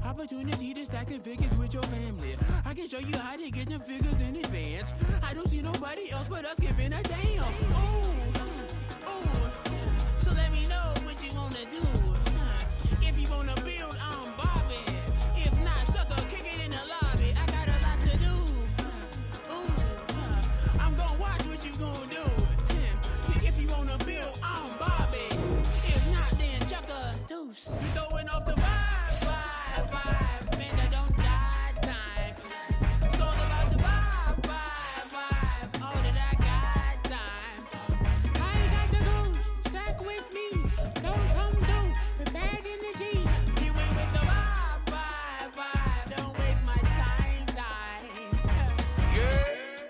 Opportunity to stack the figures with your family. I can show you how to get them figures in advance. I don't see nobody else but us giving a damn. So let me know what you wanna do. If you wanna build, I'm Bobby. If not, sucker, kick it in the lobby. I got a lot to do. I'm gonna watch what you gonna do. See, if you wanna build, I'm Bobby. If not, then chuck a deuce. You throwing off the vibe. Man, I don't die time. It's all about the vibe. All that I got time. I ain't got the goose. Stack with me. Don't come through. The bag in the G. You ain't with the vibe. Don't waste my time. Yeah,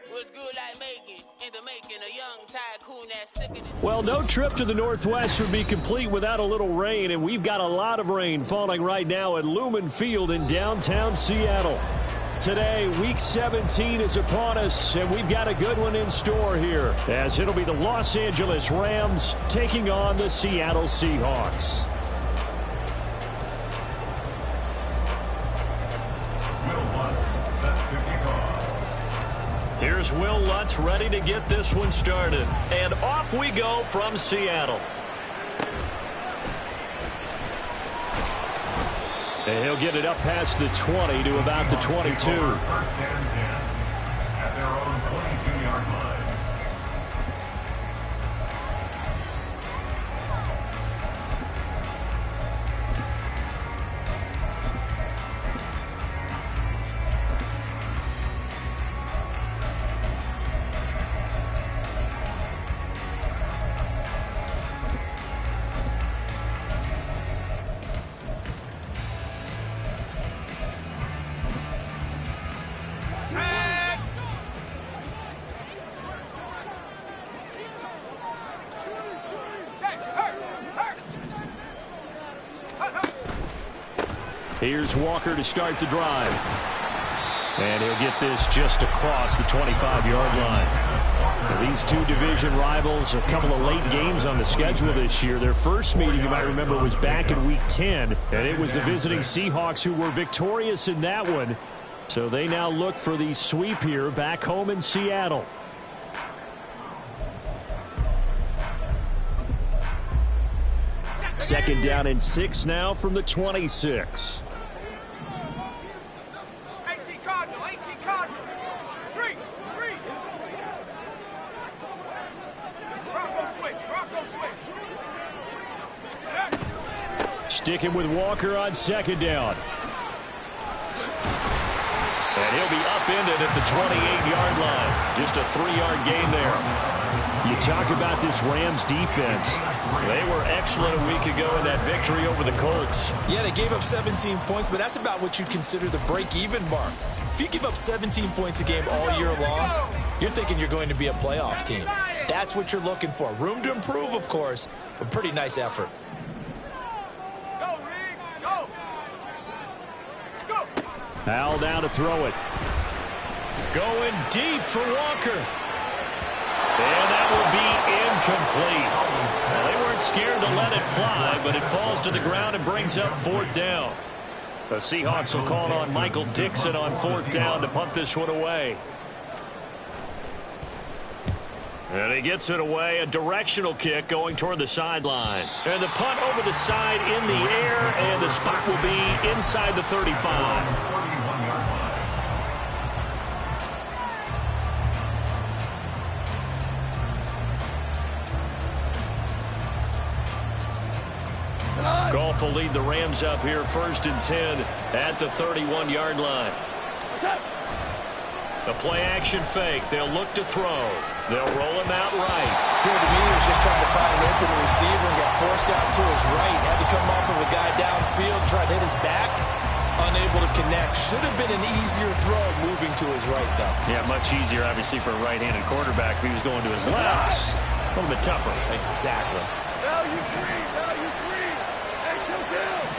what's good I make it. Into making a young tycoon that's sickening. Well, no trip to the Northwest would be complete without a little rain, and we've got a lot of rain falling right now at Lumen Field in downtown Seattle. Today, Week 17 is upon us, and we've got a good one in store here, as it'll be the Los Angeles Rams taking on the Seattle Seahawks. Here's Will Lutz ready to get this one started. And off we go from Seattle. And he'll get it up past the 20 to about the 22. First and 10 at their own 22-yard line. Here's Walker to start the drive. And he'll get this just across the 25-yard line. Now, these two division rivals, a couple of late games on the schedule this year. Their first meeting, you might remember, was back in Week 10. And it was the visiting Seahawks who were victorious in that one. So they now look for the sweep here back home in Seattle. Second down and 6 now from the 26. Sticking with Walker on second down. And he'll be upended at the 28-yard line. Just a 3-yard gain there. You talk about this Rams defense. They were excellent a week ago in that victory over the Colts. Yeah, they gave up 17 points, but that's about what you consider the break-even mark. If you give up 17 points a game all year long, you're thinking you're going to be a playoff team. That's what you're looking for. Room to improve, of course, but pretty nice effort. Al down to throw it. Going deep for Walker. And that will be incomplete. Well, they weren't scared to let it fly, but it falls to the ground and brings up fourth down. The Seahawks will call on Michael Dixon on fourth down to punt this one away. And he gets it away, a directional kick going toward the sideline. And the punt over the side in the air, and the spot will be inside the 35. Goff will lead the Rams up here, 1st and 10 at the 31-yard line. The play-action fake. They'll look to throw. They'll roll him out right. To me, he was just trying to find an open receiver and got forced out to his right. Had to come off of a guy downfield, try to hit his back. Unable to connect. Should have been an easier throw moving to his right, though. Yeah, much easier, obviously, for a right-handed quarterback. If he was going to his left, a little bit tougher. Exactly. Value three. Hey, kill.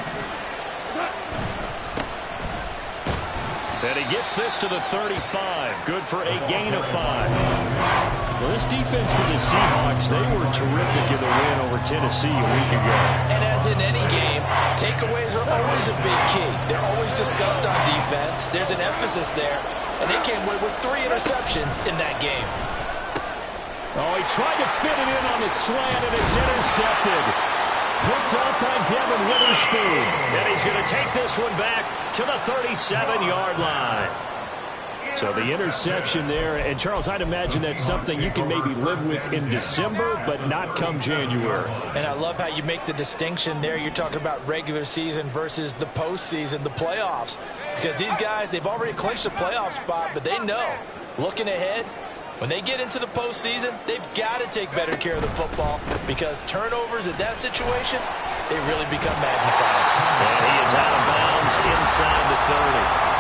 And he gets this to the 35. Good for a gain of 5. Well, this defense for the Seahawks, they were terrific in the win over Tennessee a week ago. And as in any game, takeaways are always a big key. They're always discussed on defense. There's an emphasis there, and they came away with 3 interceptions in that game. Oh, he tried to fit it in on the slant, and it's intercepted. Picked up by Devin Witherspoon. And he's going to take this one back to the 37-yard line. So the interception there, and Charles, I'd imagine that's something you can maybe live with in December, but not come January. And I love how you make the distinction there. You're talking about regular season versus the postseason, the playoffs. Because these guys, they've already clinched a playoff spot, but they know, looking ahead, when they get into the postseason, they've got to take better care of the football because turnovers in that situation, they really become magnified. And he is out of bounds inside the 30.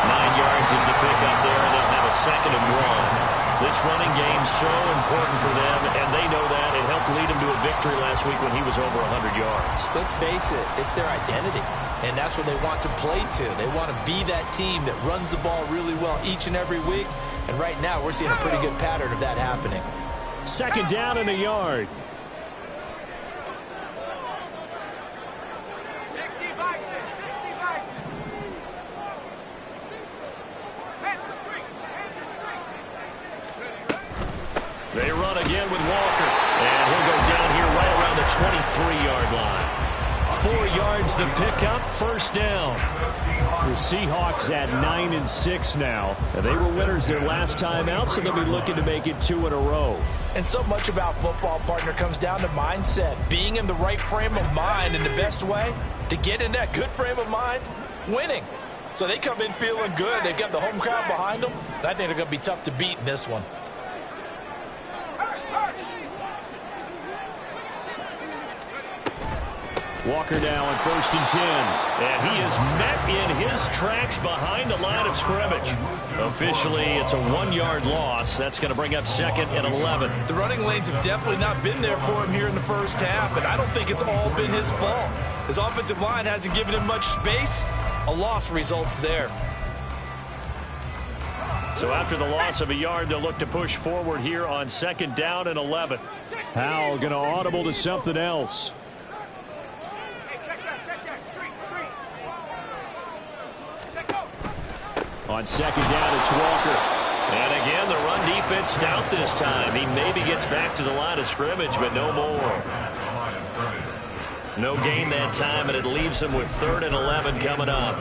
9 yards is the pickup there, and they'll have a 2nd and 1. This running game's so important for them, and they know that. It helped lead them to a victory last week when he was over 100 yards. Let's face it, it's their identity, and that's what they want to play to. They want to be that team that runs the ball really well each and every week, and right now we're seeing a pretty good pattern of that happening. 2nd down and a yard. They run again with Walker, and he'll go down here right around the 23-yard line. 4 yards the pickup, 1st down. The Seahawks at 9-6 now. And they were winners their last time out, so they'll be looking to make it 2 in a row. And so much about football, partner, comes down to mindset. Being in the right frame of mind, and the best way to get in that good frame of mind, winning. So they come in feeling good. They've got the home crowd behind them, and I think they're going to be tough to beat in this one. Walker now on 1st and 10. And he is met in his tracks behind the line of scrimmage. Officially, it's a 1-yard loss. That's going to bring up 2nd and 11. The running lanes have definitely not been there for him here in the first half, and I don't think it's all been his fault. His offensive line hasn't given him much space. A loss results there. So after the loss of a yard, they'll look to push forward here on 2nd down and 11. Howell going to audible to something else. On 2nd down, it's Walker. And again, the run defense stout this time. He maybe gets back to the line of scrimmage, but no more. No gain that time, and it leaves him with 3rd and 11 coming up.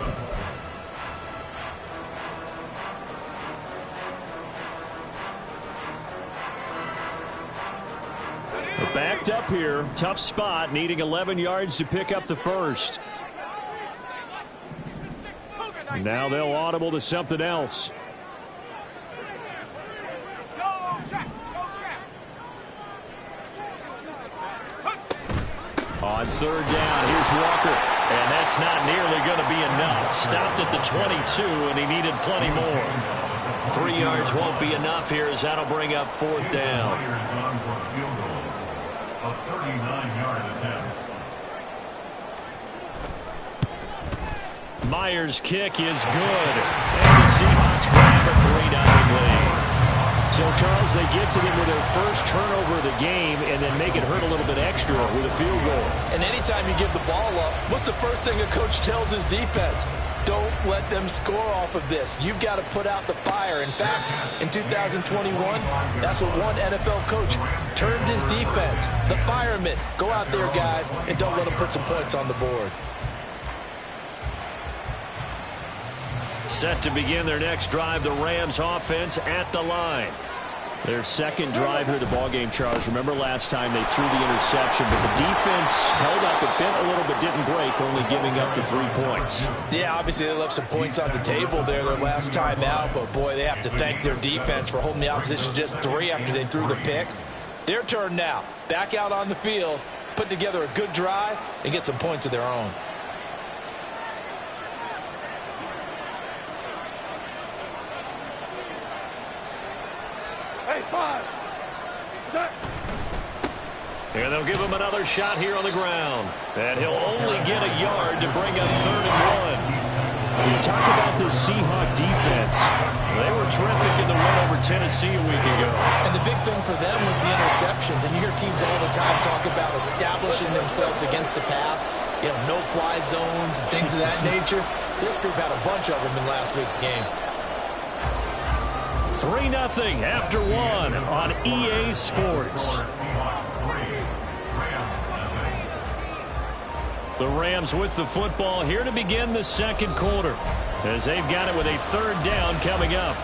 Backed up here. Tough spot, needing 11 yards to pick up the 1st. Now they'll audible to something else. On 3rd down, here's Walker. And that's not nearly going to be enough. Stopped at the 22, and he needed plenty more. 3 yards won't be enough here as that'll bring up 4th down. A 39-yard attempt. Myers' kick is good. And the Seahawks grab a 3-0 lead. So, Charles, they get to them with their first turnover of the game and then make it hurt a little bit extra with a field goal. And anytime you give the ball up, what's the first thing a coach tells his defense? Don't let them score off of this. You've got to put out the fire. In fact, in 2021, that's what one NFL coach termed his defense. The firemen. Go out there, guys, and don't let them put some points on the board. Set to begin their next drive, the Rams offense at the line. Their 2nd drive here of the ballgame, Charles. Remember last time they threw the interception, but the defense held up, it bent a little but didn't break, only giving up the 3 points. Yeah, obviously they left some points on the table there their last time out, but boy, they have to thank their defense for holding the opposition just 3 after they threw the pick. Their turn now. Back out on the field, put together a good drive, and get some points of their own. And they'll give him another shot here on the ground. And he'll only get a yard to bring up 3rd and 1. You talk about the Seahawk defense? They were terrific in the win over Tennessee a week ago. And the big thing for them was the interceptions. And you hear teams all the time talk about establishing themselves against the pass, no-fly zones and things of that nature. This group had a bunch of them in last week's game. 3-0 after 1 on EA Sports. The Rams with the football here to begin the second quarter, as they've got it with a third down coming up.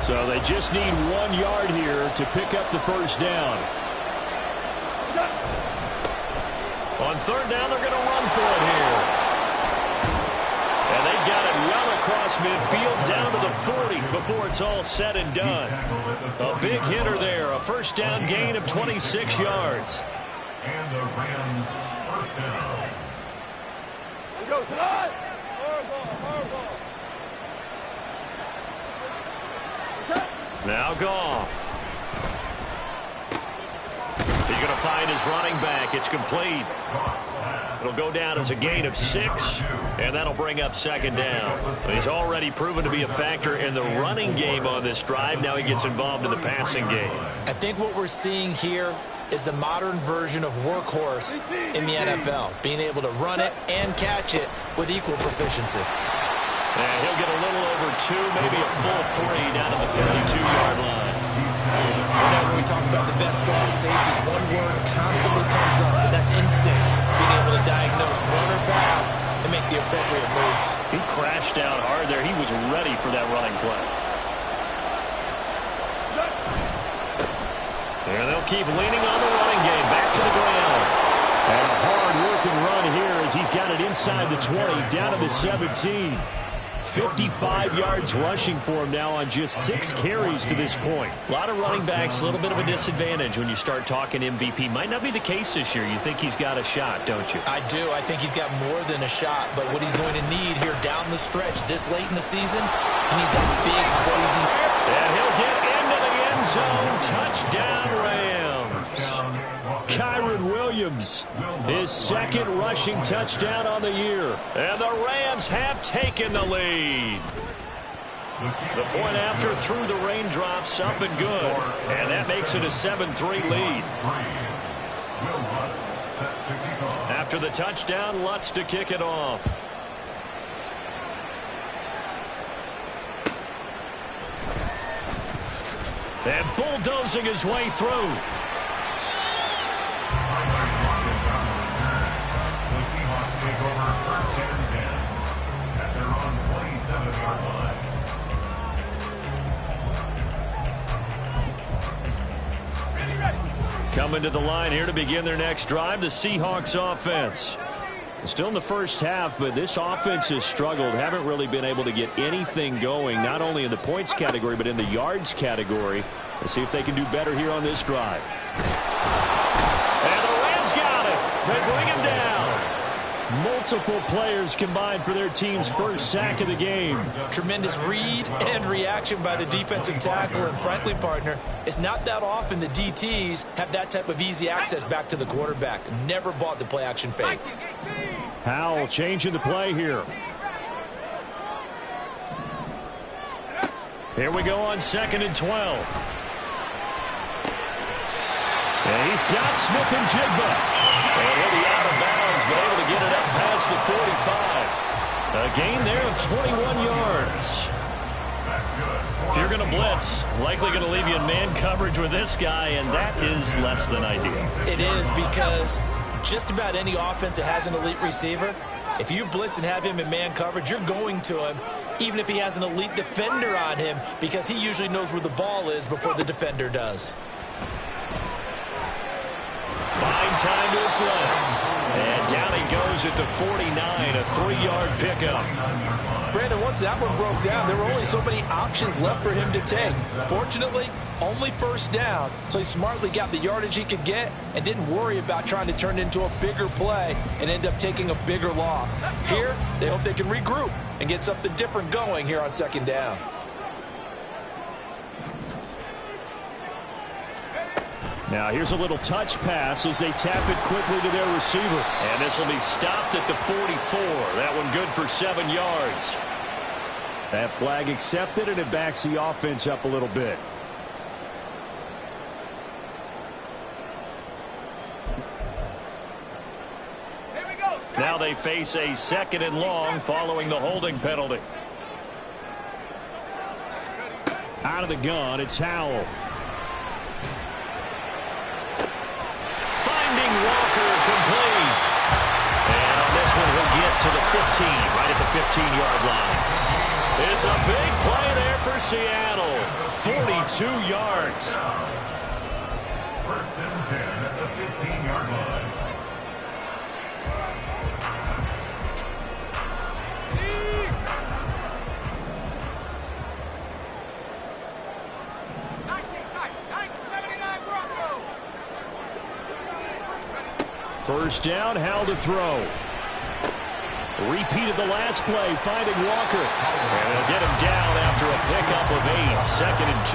So they just need 1 yard here to pick up the first down. On third down, they're going to run for it here. And they've got it well across midfield down to the 40 before it's all said and done. A big hitter there, a first down gain of 26 yards. And the Rams first down. Go, slide! Hardball. Now Goff. He's going to find his running back. It's complete. It'll go down as a gain of 6, and that'll bring up second down. He's already proven to be a factor in the running game on this drive. Now he gets involved in the passing game. I think what we're seeing here is the modern version of workhorse in the NFL, being able to run it and catch it with equal proficiency. And he'll get a little over 2, maybe a full 3 down to the 32-yard line. Whenever we talk about the best strong safeties, one word constantly comes up, and that's instincts. Being able to diagnose run or pass and make the appropriate moves. He crashed down hard there. He was ready for that running play. And they'll keep leaning on the running game. Back to the ground. And a hard-working run here as he's got it inside the 20, down to the 17. 55 yards rushing for him now on just 6 carries to this point. A lot of running backs, a little bit of a disadvantage when you start talking MVP. Might not be the case this year. You think he's got a shot, don't you? I do. I think he's got more than a shot. But what he's going to need here down the stretch this late in the season, he needs that big closing. And he'll get into the end zone. Touchdown, Rams. Kyron Williams, his second rushing touchdown on the year. And the Rams have taken the lead. The point after through the raindrops, up and good. And that makes it a 7-3 lead. After the touchdown, Lutz to kick it off. And bulldozing his way through. Take over first and 10 at their own 27-yard line. Coming to the line here to begin their next drive, the Seahawks offense. Still in the first half, but this offense has struggled. Haven't really been able to get anything going, not only in the points category, but in the yards category. Let's see if they can do better here on this drive. And the Rams got it. They bring him down. Multiple players combined for their team's first sack of the game. Tremendous read and reaction by the defensive tackle. And frankly, partner, it's not that often the DTs have that type of easy access back to the quarterback. Never bought the play action fake. Howell changing the play here. Here we go on 2nd and 12. And he's got Smith and Jigba. And he'll be out of bounds, but able to get it up past the 45. A gain there of 21 yards. If you're going to blitz, likely going to leave you in man coverage with this guy, and that is less than ideal. It is, because just about any offense that has an elite receiver, if you blitz and have him in man coverage, you're going to him, even if he has an elite defender on him, because he usually knows where the ball is before the defender does. Buying time to his left. And down he goes at the 49, a 3-yard pickup. Brandon, once that one broke down, there were only so many options left for him to take. Fortunately, only first down, so he smartly got the yardage he could get and didn't worry about trying to turn it into a bigger play and end up taking a bigger loss. Here, they hope they can regroup and get something different going here on 2nd down. Now here's a little touch pass as they tap it quickly to their receiver. And this will be stopped at the 44. That one good for 7 yards. That flag accepted, and it backs the offense up a little bit. Now they face a 2nd and long following the holding penalty. Out of the gun, it's Howell. Finding Walker complete. And on this one, he'll get to the 15, right at the 15-yard line. It's a big play there for Seattle. 42 yards. First and 10 at the 15-yard line. First down, Howell to throw. Repeated the last play, finding Walker. And they'll get him down after a pickup of 8, 2nd and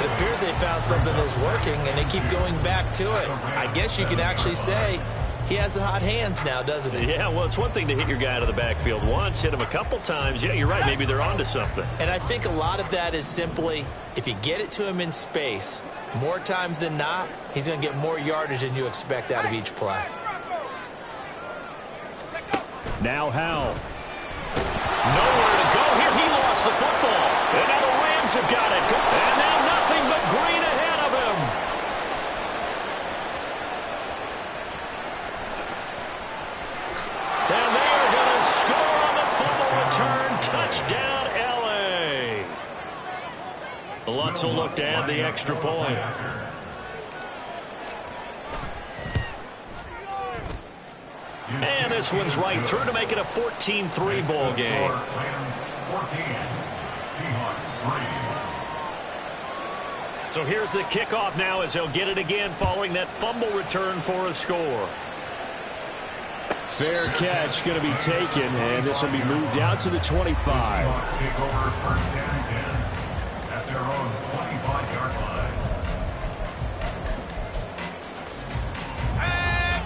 2. It appears they found something that's working, and they keep going back to it. I guess you can actually say he has the hot hands now, doesn't he? Yeah, well, it's one thing to hit your guy out of the backfield once, hit him a couple times. Yeah, you're right. Maybe they're onto something. And I think a lot of that is simply if you get it to him in space, more times than not, he's going to get more yardage than you expect out of each play. Now Howell. Nowhere to go here. He lost the football. And now the Rams have got it. And now nothing but green ahead of him. And they are going to score on the fumble return. Touchdown, L.A. Lutz will look to add the extra point. And this one's right through to make it a 14-3 ball game. So here's the kickoff now as they'll get it again following that fumble return for a score. Fair catch going to be taken, and this will be moved out to the 25. Take over first and 10 at their own 25-yard line.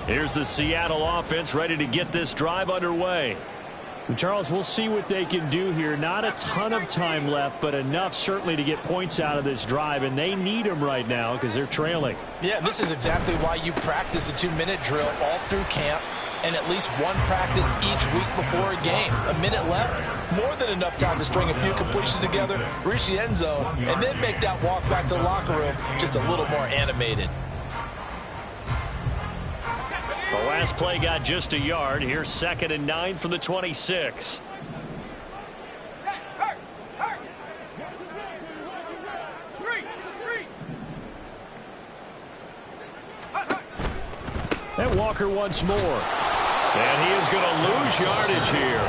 Here's the Seattle offense ready to get this drive underway. And Charles, we'll see what they can do here. Not a ton of time left, but enough certainly to get points out of this drive, and they need them right now because they're trailing. Yeah, this is exactly why you practice a 2-minute drill all through camp and at least one practice each week before a game. A minute left, more than enough time to string a few completions together, reach the end zone, and then make that walk back to the locker room just a little more animated. The last play got just a yard. Here's 2nd and 9 from the 26. And Walker once more. And he is going to lose yardage here.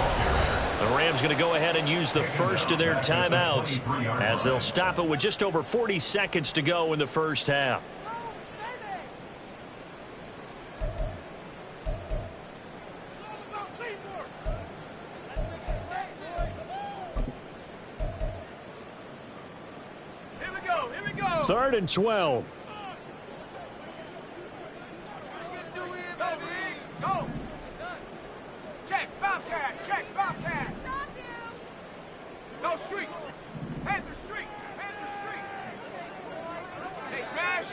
The Rams going to go ahead and use the first of their timeouts as they'll stop it with just over 40 seconds to go in the first half. Third and 12. Go! Check, Bobcat! Check, Bobcat! No street! Panther Street! Panther Street! Hey, smash!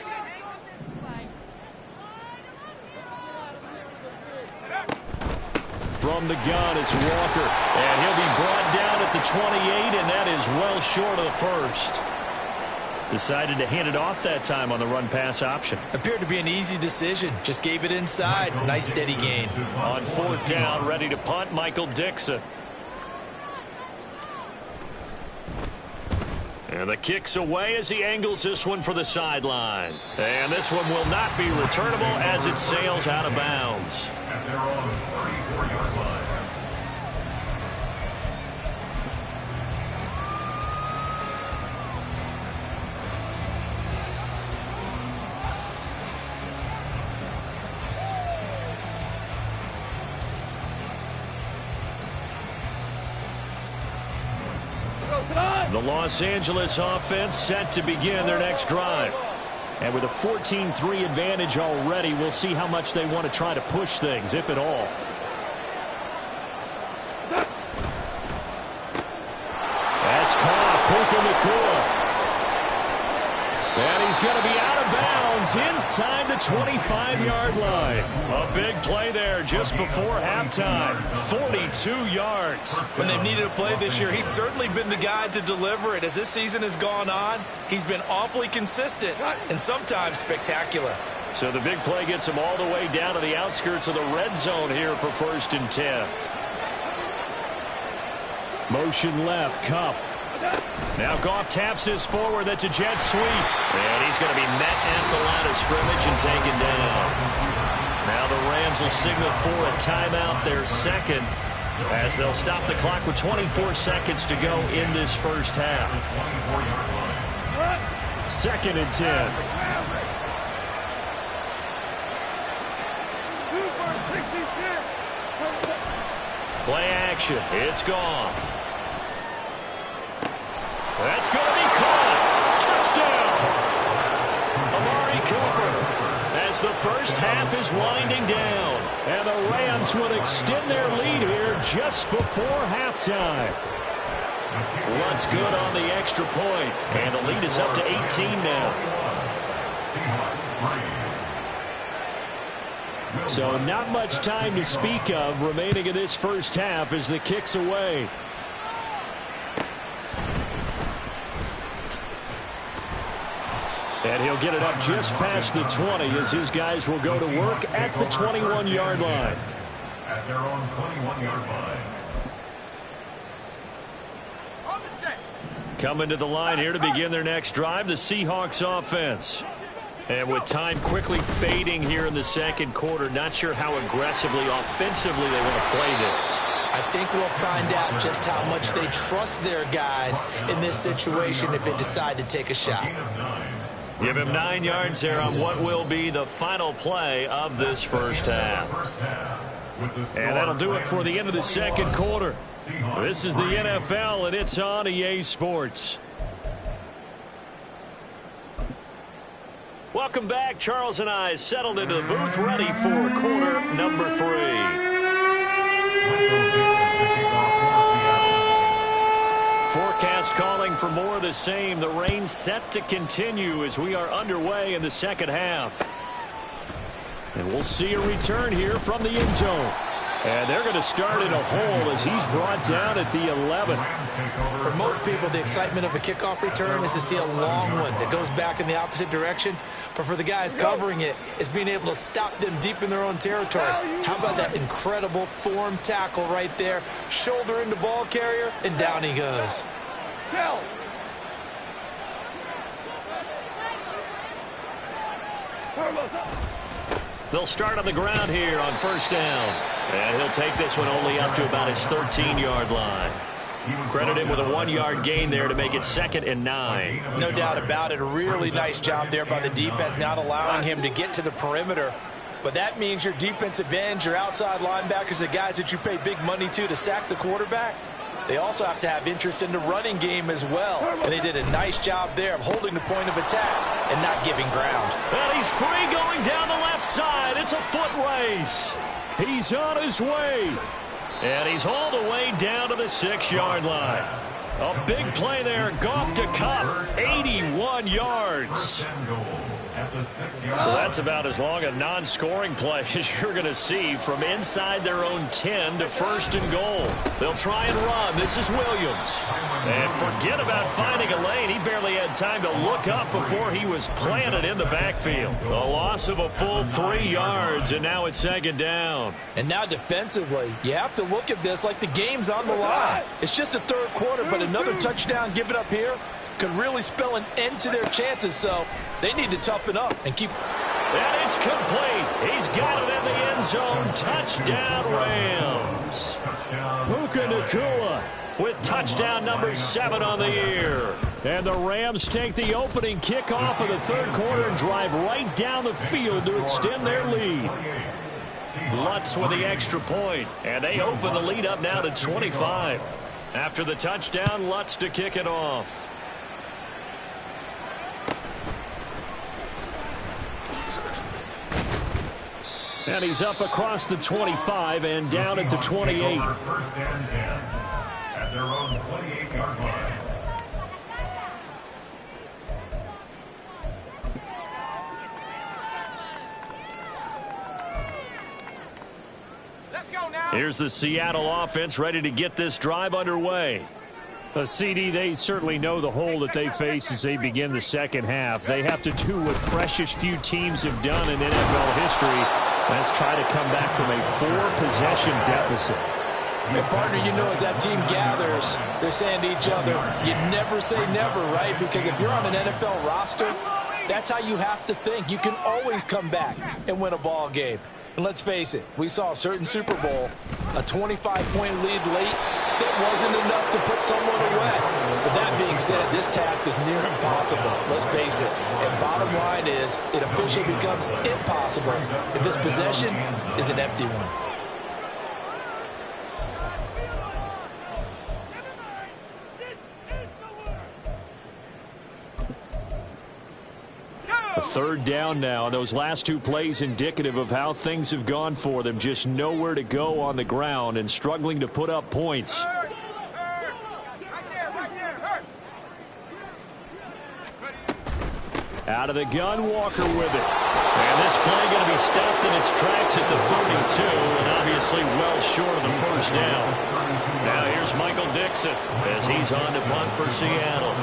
From the gun, it's Walker. And he'll be brought down at the 28, and that is well short of the first. Decided to hand it off that time on the run-pass option. Appeared to be an easy decision. Just gave it inside. Nice steady gain. On 4th down, ready to punt, Michael Dixon. And the kick's away as he angles this one for the sideline. And this one will not be returnable as it sails out of bounds. At their own 34-yard line. The Los Angeles offense set to begin their next drive. And with a 14-3 advantage already, we'll see how much they want to try to push things, if at all. That's caught. Puka Nacua. And he's going to be out of bounds inside the 25-yard line. A big play there just before halftime. 42 yards. When they've needed a play this year, he's certainly been the guy to deliver it. As this season has gone on, he's been awfully consistent and sometimes spectacular. So the big play gets him all the way down to the outskirts of the red zone here for 1st and 10. Motion left, Kupp. Now Goff taps this forward. That's a jet sweep. And he's going to be met at the line of scrimmage and taken down. Now the Rams will signal for a timeout, their second, as they'll stop the clock with 24 seconds to go in this first half. 2nd and 10. Play action. It's Goff. That's going to be caught. Touchdown. Amari Cooper. As the first half is winding down. And the Rams would extend their lead here just before halftime. Luntz good on the extra point. And the lead is up to 18 now. So not much time to speak of remaining in this first half as the kick's away. And he'll get it up just past the 20 as his guys will go to work at the 21-yard line. At their own 21-yard line. Coming to the line here to begin their next drive, the Seahawks offense. And with time quickly fading here in the second quarter, not sure how aggressively, offensively they want to play this. I think we'll find out just how much they trust their guys in this situation if they decide to take a shot. Give him 9 yards there on what will be the final play of this first half. And that'll do it for the end of the second quarter. This is the NFL, and it's on EA Sports. Welcome back. Charles and I settled into the booth, ready for quarter number 3. Forecast calling for more of the same. The rain set to continue as we are underway in the second half. And we'll see a return here from the end zone. And they're going to start in a hole as he's brought down at the 11. For most people, the excitement of a kickoff return is to see a long one that goes back in the opposite direction. But for the guys covering it, it's being able to stop them deep in their own territory. How about that incredible form tackle right there? Shoulder into ball carrier, and down he goes. They'll start on the ground here on first down. And he'll take this one only up to about his 13-yard line. Credit him with a 1-yard gain there to make it 2nd and 9. No doubt about it. A really nice job there by the defense, not allowing him to get to the perimeter. But that means your defensive ends, your outside linebackers, the guys that you pay big money to sack the quarterback, they also have to have interest in the running game as well. And they did a nice job there of holding the point of attack and not giving ground. And he's free going down the left side. It's a foot race. He's on his way. And he's all the way down to the 6-yard line. A big play there. Goff to Kupp. 81 yards. So that's about as long a non-scoring play as you're going to see from inside their own 10 to 1st and goal. They'll try and run. This is Williams. And forget about finding a lane. He barely had time to look up before he was planted in the backfield. The loss of a full 3 yards, and now it's 2nd down. And now defensively, you have to look at this like the game's on the line. It's just the 3rd quarter, but another touchdown given up here could really spell an end to their chances, so they need to toughen up and keep. And it's complete. He's got it in the end zone. Touchdown, Rams. Puka Nacua with touchdown number 7 on the year. And the Rams take the opening kickoff of the 3rd quarter and drive right down the field to extend their lead. Luntz with the extra point, and they open the lead up now to 25. After the touchdown, Luntz to kick it off. And he's up across the 25 and down at the 28. First and 10 at their own 28-yard line. Let's go now. Here's the Seattle offense ready to get this drive underway. CD, they certainly know the hole that they face as they begin the second half. They have to do what precious few teams have done in NFL history. Let's try to come back from a 4-possession deficit. And partner, you know, as that team gathers, they're saying to each other, you never say never, right? Because if you're on an NFL roster, that's how you have to think. You can always come back and win a ball game. And let's face it, we saw a certain Super Bowl, a 25-point lead late, that wasn't enough to put someone away. But that being said, this task is near impossible. Let's face it. And bottom line is, it officially becomes impossible if this possession is an empty one. A third down now. Those last two plays indicative of how things have gone for them. Just nowhere to go on the ground and struggling to put up points. Out of the gun, Walker with it. And this play going to be stopped in its tracks at the 32, and obviously well short of the first down. Now here's Michael Dixon as he's on to punt for Seattle.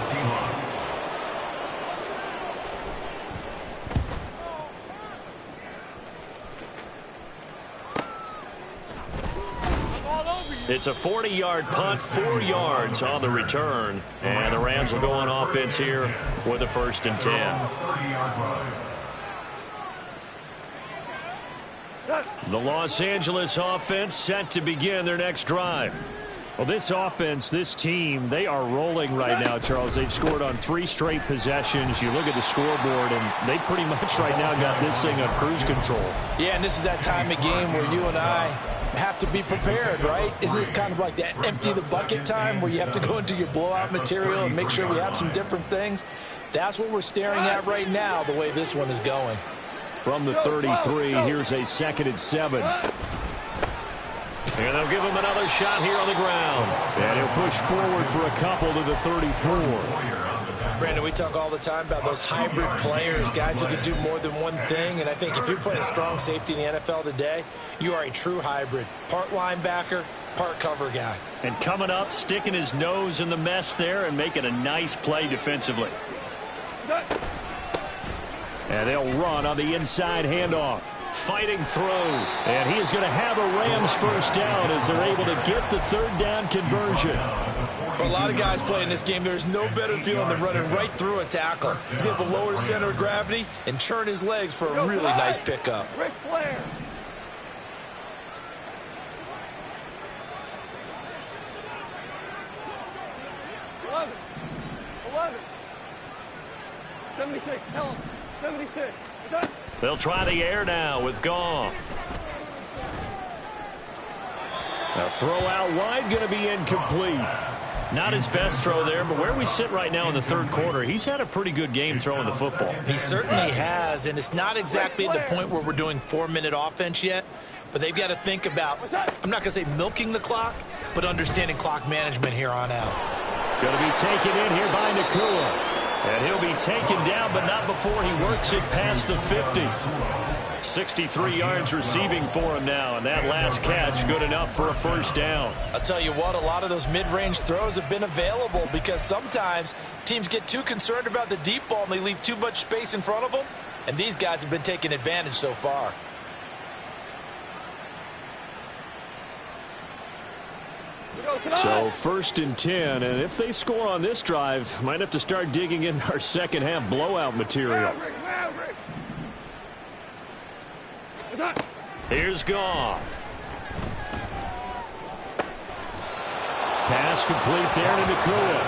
It's a 40-yard punt, 4 yards on the return. And the Rams will go on offense here with a 1st and 10. The Los Angeles offense set to begin their next drive. Well, this offense, this team, they are rolling right now, Charles. They've scored on 3 straight possessions. You look at the scoreboard, and they pretty much right now got this thing on cruise control. Yeah, and this is that time of game where you and I have to be prepared, right? Isn't this kind of like that empty the bucket time where you have to go into your blowout material and make sure we have some different things? That's what we're staring at right now, the way this one is going. From the 33, here's a 2nd and 7. And they'll give him another shot here on the ground. And he'll push forward for a couple to the 34. Brandon, we talk all the time about those hybrid players, guys who can do more than one thing. And I think if you're playing strong safety in the NFL today, you are a true hybrid. Part linebacker, part cover guy. And coming up, sticking his nose in the mess there and making a nice play defensively. And they'll run on the inside handoff. Fighting through. And he is going to have a Rams 1st down as they're able to get the 3rd down conversion. For a lot of guys playing this game, there's no better feeling than running right through a tackle. He's able to lower his center of gravity and churn his legs for a really nice pickup. Ric Flair. Eleven. 76. Tell him. 76. They'll try the air now with Goff. A throw out wide going to be incomplete. Not his best throw there, but where we sit right now in the 3rd quarter, he's had a pretty good game throwing the football. He certainly has, and it's not exactly at the point where we're doing 4-minute offense yet, but they've got to think about, I'm not going to say milking the clock, but understanding clock management here on out. Going to be taken in here by Nakua. And he'll be taken down, but not before he works it past the 50. 63 yards receiving for him now, and that last catch good enough for a 1st down. I'll tell you what, a lot of those mid-range throws have been available because sometimes teams get too concerned about the deep ball and they leave too much space in front of them, and these guys have been taking advantage so far. So 1st and 10, and if they score on this drive, might have to start digging in our second half blowout material. Here's Goff. Pass complete there to Nakua.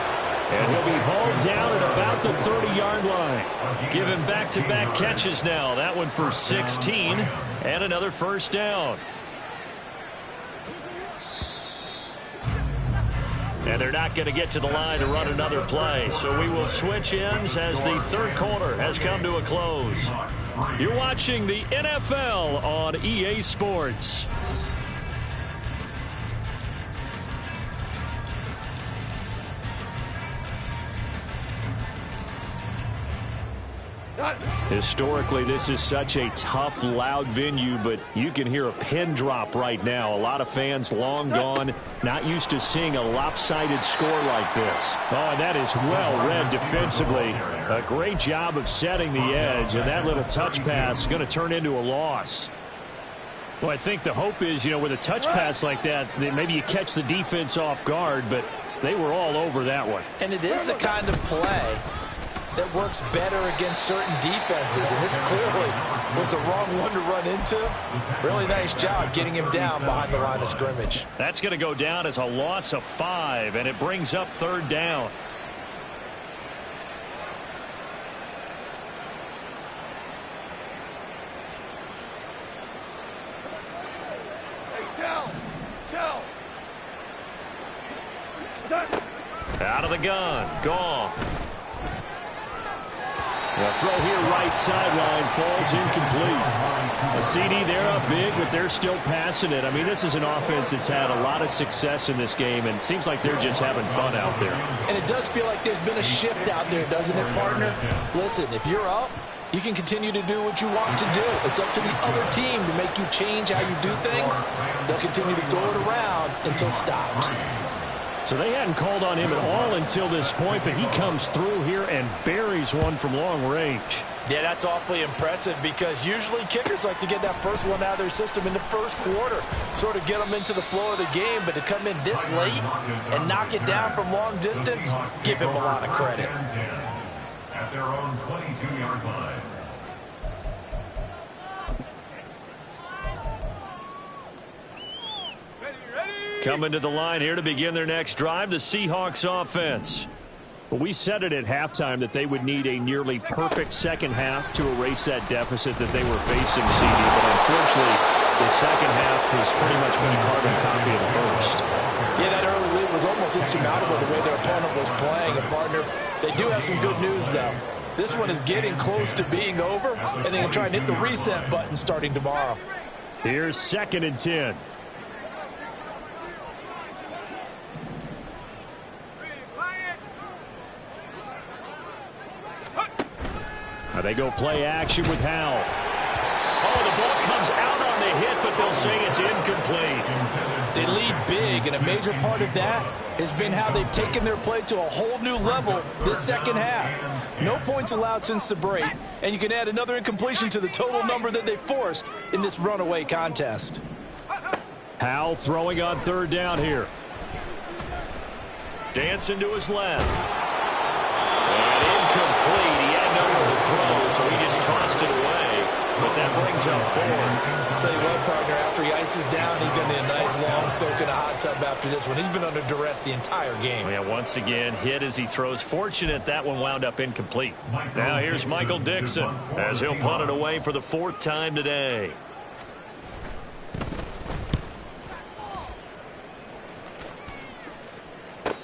And he'll be hauled down at about the 30-yard line. Given back-to-back catches now. That one for 16 and another 1st down. And they're not going to get to the line to run another play. So we will switch ends as the 3rd quarter has come to a close. You're watching the NFL on EA Sports. Historically, this is such a tough, loud venue, but you can hear a pin drop right now. A lot of fans long gone, not used to seeing a lopsided score like this. Oh, and that is well read defensively. A great job of setting the edge, and that little touch pass is going to turn into a loss. Well, I think the hope is, with a touch pass like that, maybe you catch the defense off guard, but they were all over that one. And it is the kind of play that works better against certain defenses, and this clearly was the wrong one to run into. Really nice job getting him down behind the line of scrimmage. That's going to go down as a loss of 5, and it brings up 3rd down. Out of the gun, Goff. The throw here right sideline falls incomplete. A CD, they're up big, but they're still passing it. I mean, this is an offense that's had a lot of success in this game, and it seems like they're just having fun out there. And it does feel like there's been a shift out there, doesn't it, partner? Listen, if you're up, you can continue to do what you want to do. It's up to the other team to make you change how you do things. They'll continue to throw it around until stopped. So they hadn't called on him at all until this point, but he comes through here and buries one from long range. Yeah, that's awfully impressive because usually kickers like to get that first one out of their system in the first quarter, sort of get them into the flow of the game, but to come in this late and knock it down from long distance, give him a lot of credit. At their own 22-yard line. Coming to the line here to begin their next drive, the Seahawks offense. Well, we said it at halftime that they would need a nearly perfect second half to erase that deficit that they were facing, CD. But unfortunately, the second half has pretty much been a carbon copy of the first. Yeah, that early lead was almost insurmountable the way their opponent was playing. And, partner, they do have some good news, though. This one is getting close to being over, and they can try and hit the reset button starting tomorrow. Here's 2nd and 10. They go play action with Howell. Oh, the ball comes out on the hit, but they'll say it's incomplete. They lead big, and a major part of that has been how they've taken their play to a whole new level this second half. No points allowed since the break, and you can add another incompletion to the total number that they forced in this runaway contest. Howell throwing on 3rd down here. Dancing to his left. And incomplete. He had nowhere to throw, so he just tossed it away. But that brings up 4th. I'll tell you what, partner, after he ices down, he's going to need a nice long soak in a hot tub after this one. He's been under duress the entire game. Yeah, once again, hit as he throws. Fortunate that one wound up incomplete. Now here's Michael Dixon as he'll punt it away for the 4th time today.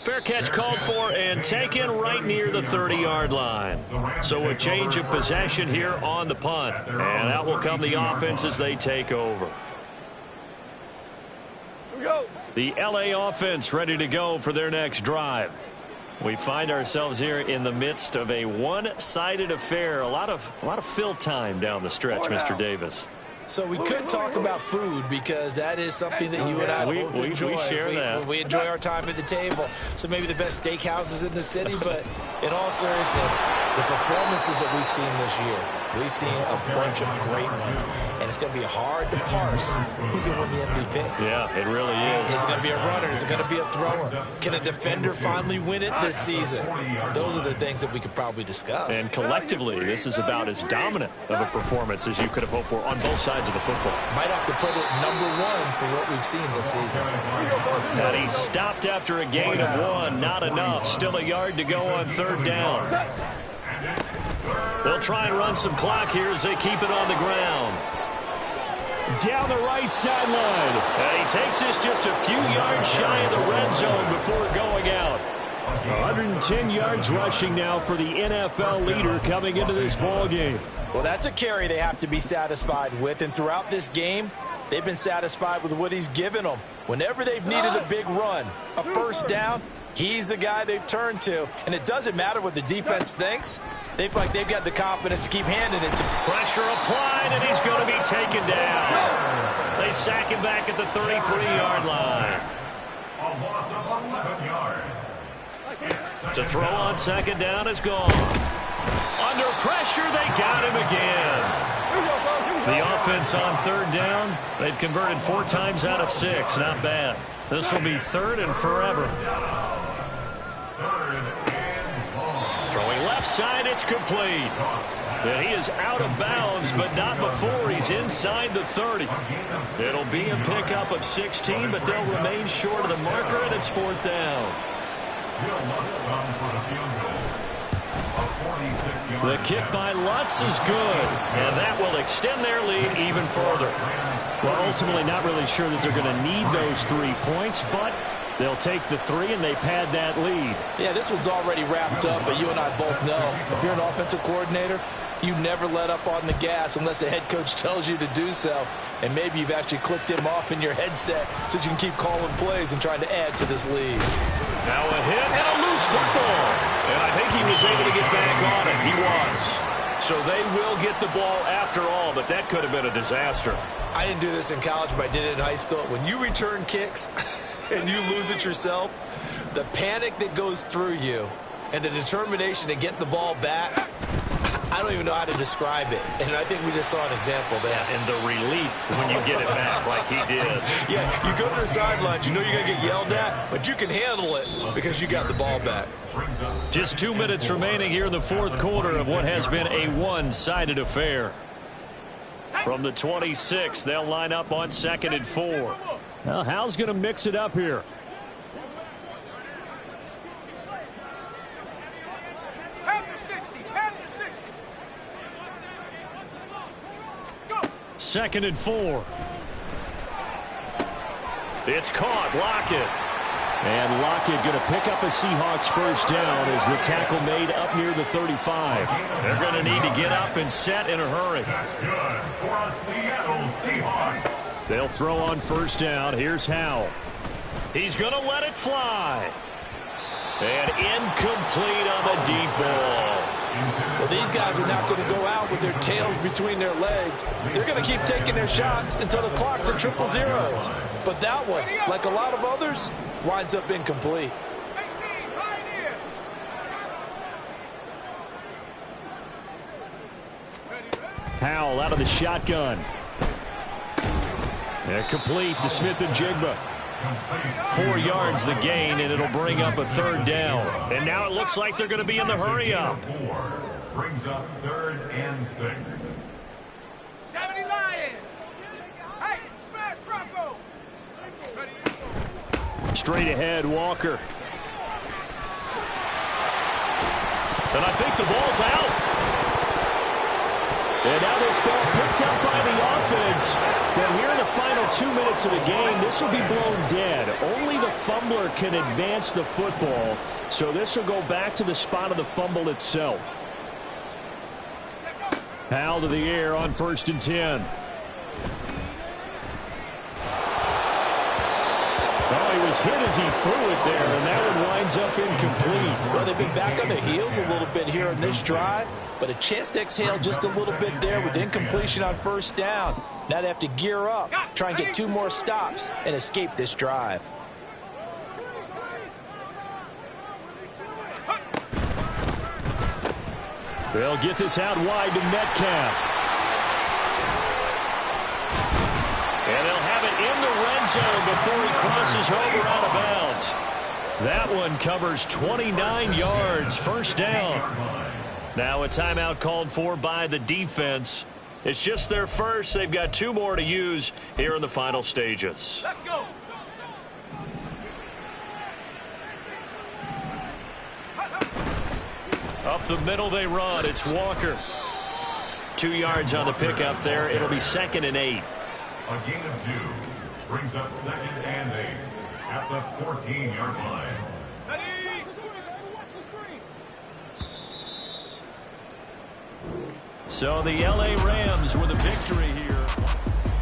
Fair catch called for and taken right near the 30-yard line. So a change of possession here on the punt. And out will come the offense as they take over. The LA offense ready to go for their next drive. We find ourselves here in the midst of a one-sided affair. A lot of fill time down the stretch, Mr. Davis. So we could talk about food because that is something that you and I both enjoy. We share that. We enjoy our time at the table. So maybe the best steakhouses in the city, but in all seriousness, the performances that we've seen this year, we've seen a bunch of great ones, and it's going to be hard to parse who's going to win the MVP. Yeah, it really is. Is it going to be a runner? Is it going to be a thrower? Can a defender finally win it this season? Those are the things that we could probably discuss. And collectively, this is about as dominant of a performance as you could have hoped for on both sides of the football. Might have to put it #1 for what we've seen this season. And he stopped after a gain of 1. Not enough. Still a yard to go on 3rd down. They'll try and run some clock here as they keep it on the ground. Down the right sideline. And he takes this just a few yards shy of the red zone before going out. 110 yards rushing now for the NFL leader coming into this ball game. Well, that's a carry they have to be satisfied with, and throughout this game, they've been satisfied with what he's given them. Whenever they've needed a big run, a first down, he's the guy they've turned to. And it doesn't matter what the defense thinks. They feel like they've got the confidence to keep handing it to him. Pressure applied, and he's going to be taken down. They sack him back at the 33-yard line. A loss of 11 yards. To throw on second down is gone. Under pressure, they got him again. The offense on third down, they've converted 4 times out of 6. Not bad. This will be third and forever. Throwing left side, it's complete. And he is out of bounds, but not before he's inside the 30. It'll be a pickup of 16, but they'll remain short of the marker, and it's 4th down. The kick by Lutz is good, and that will extend their lead even further. Well, ultimately not really sure that they're going to need those 3 points, but they'll take the 3 and they pad that lead. Yeah, this one's already wrapped up, but you and I both know if you're an offensive coordinator, you never let up on the gas unless the head coach tells you to do so. And maybe you've actually clicked him off in your headset so you can keep calling plays and trying to add to this lead. Now a hit and a loose football. And I think he was able to get back on it. He was. So they will get the ball after all, but that could have been a disaster. I didn't do this in college, but I did it in high school. When you return kicks and you lose it yourself, the panic that goes through you and the determination to get the ball back, I don't even know how to describe it. And I think we just saw an example there. Yeah, and the relief when you get it back like he did. Yeah, you go to the sidelines, you know you're going to get yelled at, but you can handle it because you got the ball back. Just 2 minutes remaining here in the 4th quarter of what has been a one-sided affair. From the 26, they'll line up on 2nd and 4. Well, Hal's going to mix it up here. Second and 4. It's caught. Lockett. And Lockett going to pick up a Seahawks first down as the tackle made up near the 35. They're going to need to get up and set in a hurry. That's good for a Seattle Seahawks. They'll throw on first down. Here's Howell. He's going to let it fly. And incomplete on the deep ball. Well, these guys are not going to go out with their tails between their legs. They're going to keep taking their shots until the clock's at 0-0. But that one, like a lot of others, winds up incomplete. Howell out of the shotgun. And complete to Smith and Jigba. 4 yards the gain, and it'll bring up a 3rd down. And now it looks like they're going to be in the hurry up. Brings up 3rd and 6. 70 Lions. Hey, smash Rocco. Straight ahead, Walker. And I think the ball's out. And now this ball picked up by the offense. Now here in the final 2 minutes of the game, this will be blown dead. Only the fumbler can advance the football. So this will go back to the spot of the fumble itself. Howell to the air on 1st and 10. Oh, he was hit as he threw it there, and that one winds up incomplete. Well, they've been back on their heels a little bit here in this drive, but a chance to exhale just a little bit there with incompletion on first down. Now they have to gear up, try and get 2 more stops, and escape this drive. They'll get this out wide to Metcalf. And they'll have it in the red zone before he crosses over out of bounds. That one covers 29 yards. First down. Now a timeout called for by the defense. It's just their first. They've got 2 more to use here in the final stages. Let's go. Up the middle they run. It's Walker. 2 yards on the pickup there. It'll be 2nd and 8. A gain of 2 brings up 2nd and 8 at the 14-yard line. So the L.A. Rams with a victory here.